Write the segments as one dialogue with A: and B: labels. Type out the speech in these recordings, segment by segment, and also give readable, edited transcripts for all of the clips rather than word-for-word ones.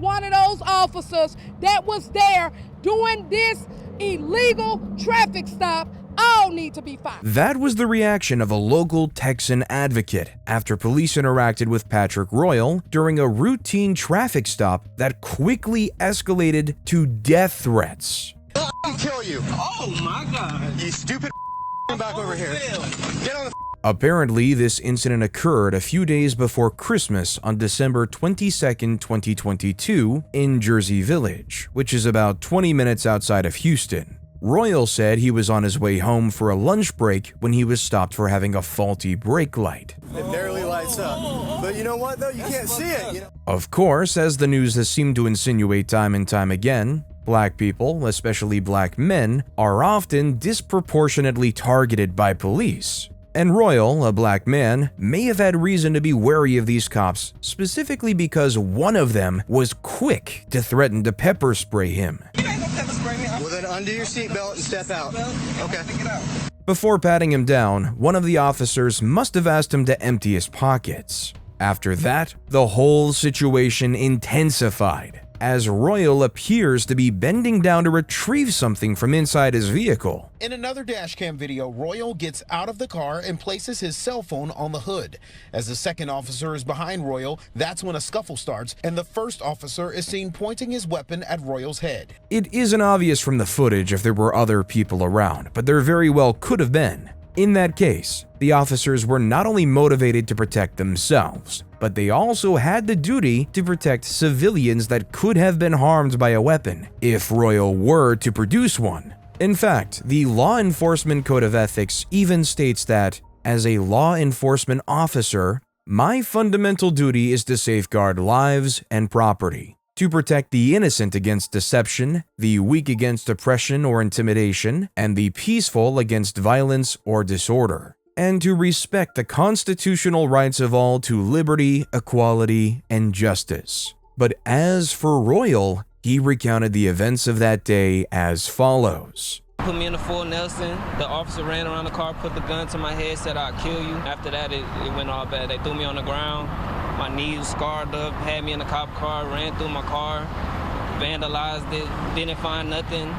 A: one of those officers that was there doing this illegal traffic stop all need to be fired.
B: That was the reaction of a local Texan advocate after police interacted with Patrick Royal during a routine traffic stop that quickly escalated to death threats.
C: I'll kill you.
D: Oh my God.
C: You stupid back over here. Get on the
B: Apparently, this incident occurred a few days before Christmas on December 22nd, 2022 in Jersey Village, which is about 20 minutes outside of Houston. Royal said he was on his way home for a lunch break when he was stopped for having a faulty brake light.
C: It barely lights up. But you know what, though? You can't see it. You know?
B: Of course, as the news has seemed to insinuate time and time again, black people, especially black men, are often disproportionately targeted by police. And Royal, a black man, may have had reason to be wary of these cops, specifically because one of them was quick to threaten to pepper spray him.
C: Well, then undo your seatbelt and step out. Okay.
B: Before patting him down, one of the officers must have asked him to empty his pockets. After that, the whole situation intensified, as Royal appears to be bending down to retrieve something from inside his vehicle.
E: In another dashcam video, Royal gets out of the car and places his cell phone on the hood. As the second officer is behind Royal, that's when a scuffle starts, and the first officer is seen pointing his weapon at Royal's head.
B: It isn't obvious from the footage if there were other people around, but there very well could have been. In that case, the officers were not only motivated to protect themselves, but they also had the duty to protect civilians that could have been harmed by a weapon if Royal were to produce one. In fact, the Law Enforcement Code of Ethics even states that, as a law enforcement officer, my fundamental duty is to safeguard lives and property, to protect the innocent against deception, the weak against oppression or intimidation, and the peaceful against violence or disorder, and to respect the constitutional rights of all to liberty, equality, and justice. But as for Royal, he recounted the events of that day as follows.
D: Put me in a full Nelson. The officer ran around the car, put the gun to my head, said I'll kill you. After that, it went all bad. They threw me on the ground. My knees scarred up, had me in a cop car, ran through my car, vandalized it, didn't find nothing.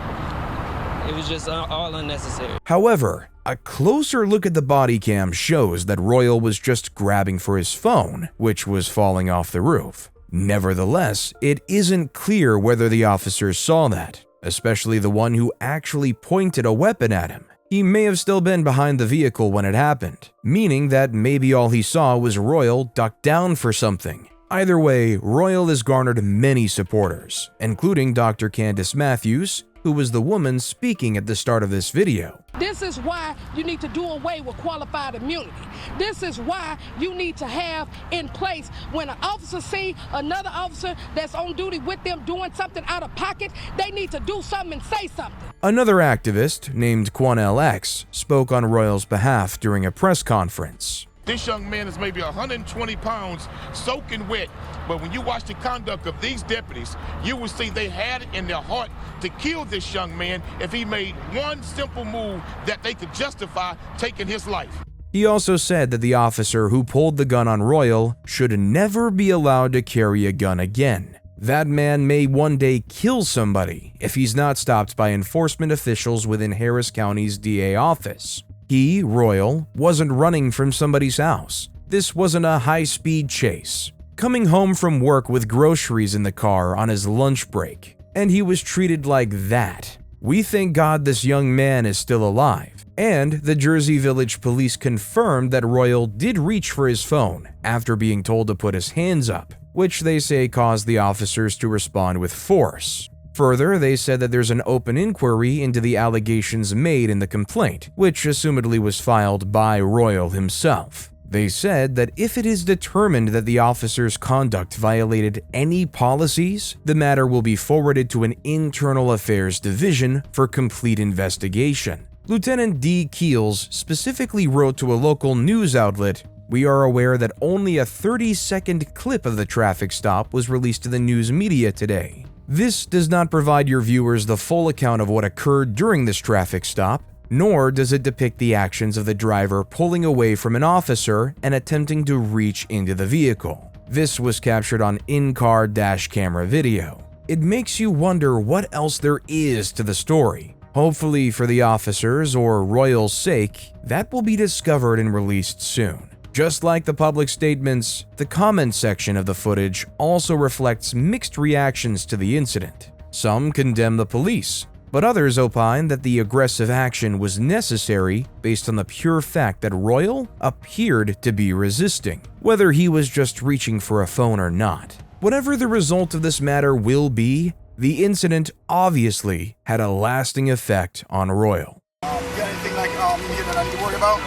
D: It was just all unnecessary.
B: However, a closer look at the body cam shows that Royal was just grabbing for his phone, which was falling off the roof. Nevertheless, it isn't clear whether the officers saw that, especially the one who actually pointed a weapon at him. He may have still been behind the vehicle when it happened, meaning that maybe all he saw was Royal duck down for something. Either way, Royal has garnered many supporters, including Dr. Candace Matthews, who was the woman speaking at the start of this video.
A: This is why you need to do away with qualified immunity. This is why you need to have in place when an officer see another officer that's on duty with them doing something out of pocket, they need to do something and say something.
B: Another activist named Quanell X spoke on Royal's behalf during a press conference.
F: This young man is maybe 120 pounds, soaking wet. But when you watch the conduct of these deputies, you will see they had it in their heart to kill this young man if he made one simple move that they could justify taking his life.
B: He also said that the officer who pulled the gun on Royal should never be allowed to carry a gun again. That man may one day kill somebody if he's not stopped by enforcement officials within Harris County's DA office. He, Royal, wasn't running from somebody's house. This wasn't a high-speed chase. Coming home from work with groceries in the car on his lunch break, and he was treated like that. We thank God this young man is still alive. And the Jersey Village police confirmed that Royal did reach for his phone after being told to put his hands up, which they say caused the officers to respond with force. Further, they said that there's an open inquiry into the allegations made in the complaint, which assumedly was filed by Royal himself. They said that if it is determined that the officer's conduct violated any policies, the matter will be forwarded to an internal affairs division for complete investigation. Lieutenant D. Keels specifically wrote to a local news outlet, "We are aware that only a 30-second clip of the traffic stop was released to the news media today. This does not provide your viewers the full account of what occurred during this traffic stop, nor does it depict the actions of the driver pulling away from an officer and attempting to reach into the vehicle. This was captured on in-car dash camera video. It makes you wonder what else there is to the story. Hopefully for the officers or Royal's sake, that will be discovered and released soon. Just like the public statements, the comment section of the footage also reflects mixed reactions to the incident. Some condemn the police, but others opine that the aggressive action was necessary based on the pure fact that Royal appeared to be resisting, whether he was just reaching for a phone or not. Whatever the result of this matter will be, the incident obviously had a lasting effect on Royal.
G: You got anything like here that I need to worry about?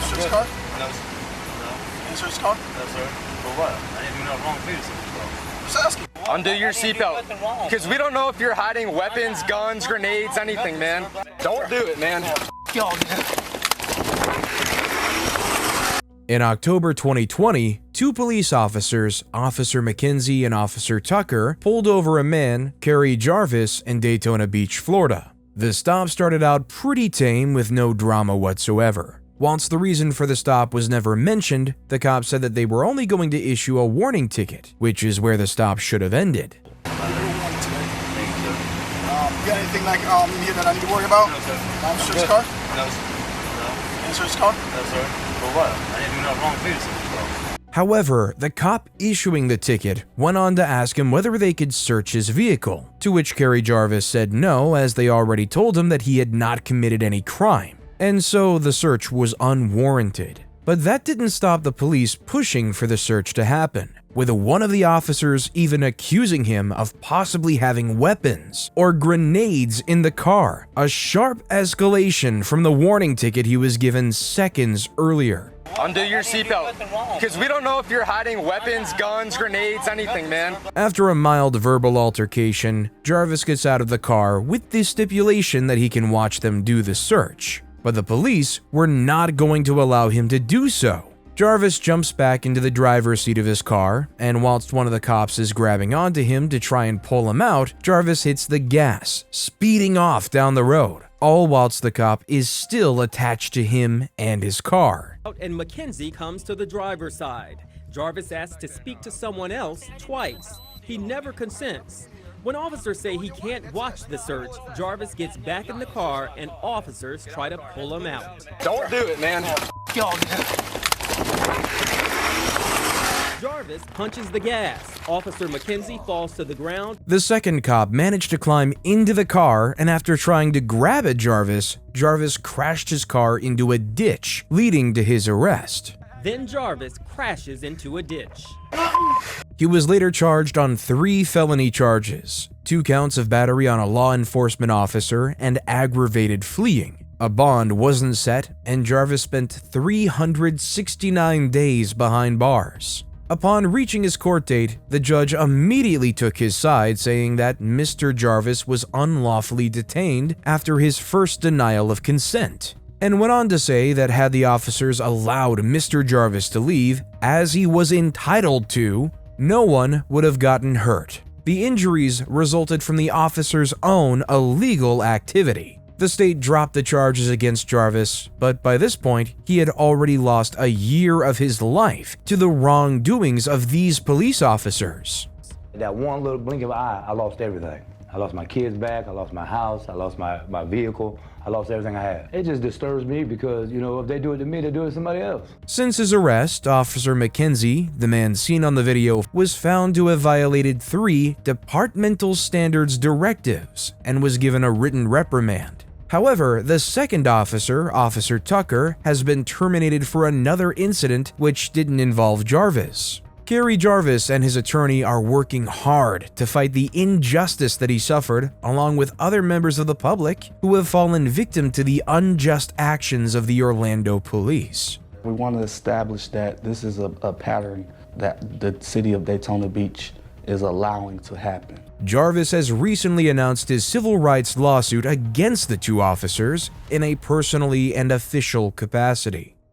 G: Search car?
H: No.
G: Any search car?
H: No, sir. For what? I didn't do nothing wrong for you to search the car.
G: Just asking.
I: Undo your seatbelt, because we don't know if you're hiding weapons, guns, grenades, anything, man. Don't do it, man.
G: Y'all, man.
B: In October 2020, two police officers, Officer McKenzie and Officer Tucker, pulled over a man, Kary Jarvis, in Daytona Beach, Florida. The stop started out pretty tame with no drama whatsoever. Whilst the reason for the stop was never mentioned, the cops said that they were only going to issue a warning ticket, which is where the stop should have ended.
G: You got anything like here that I need to worry about?
H: No, sir.
G: Search car?
H: No.
G: Any search car?
H: No, sir. For what? I didn't do nothing wrong for you to search the car.
B: However, the cop issuing the ticket went on to ask him whether they could search his vehicle, to which Kary Jarvis said no, as they already told him that he had not committed any crime, and so the search was unwarranted. But that didn't stop the police pushing for the search to happen, with one of the officers even accusing him of possibly having weapons or grenades in the car, a sharp escalation from the warning ticket he was given seconds earlier.
I: Undo your seatbelt, because we don't know if you're hiding weapons, guns, grenades, anything, man.
B: After a mild verbal altercation, Jarvis gets out of the car with the stipulation that he can watch them do the search, but the police were not going to allow him to do so. Jarvis jumps back into the driver's seat of his car, and whilst one of the cops is grabbing onto him to try and pull him out, Jarvis hits the gas, speeding off down the road, all whilst the cop is still attached to him and his car.
J: And McKenzie comes to the driver's side. Jarvis asks to speak to someone else twice. He never consents. When officers say he can't watch the search, Jarvis gets back in the car and officers try to pull him out.
I: Don't do it, man.
G: Y'all, man.
J: Jarvis punches the gas. Officer McKenzie falls to the ground.
B: The second cop managed to climb into the car, and after trying to grab at Jarvis, Jarvis crashed his car into a ditch, leading to his arrest.
J: Then Jarvis crashes into a ditch.
B: He was later charged on 3 felony charges, 2 counts of battery on a law enforcement officer and aggravated fleeing. A bond wasn't set, and Jarvis spent 369 days behind bars. Upon reaching his court date, the judge immediately took his side, saying that Mr. Jarvis was unlawfully detained after his first denial of consent, and went on to say that had the officers allowed Mr. Jarvis to leave, as he was entitled to, no one would have gotten hurt. The injuries resulted from the officers' own illegal activity. The state dropped the charges against Jarvis, but by this point, he had already lost a year of his life to the wrongdoings of these police officers.
K: That one little blink of an eye, I lost everything. I lost my kids back, I lost my house, I lost my vehicle, I lost everything I had. It just disturbs me because, you know, if they do it to me, they do it to somebody else.
B: Since his arrest, Officer McKenzie, the man seen on the video, was found to have violated 3 departmental standards directives and was given a written reprimand. However, the second officer, Officer Tucker, has been terminated for another incident which didn't involve Jarvis. Kary Jarvis and his attorney are working hard to fight the injustice that he suffered, along with other members of the public who have fallen victim to the unjust actions of the Orlando police.
L: We want to establish that this is a pattern that the city of Daytona Beach is allowing to happen.
B: Jarvis has recently announced his civil rights lawsuit against the 2 officers in a personally and official capacity.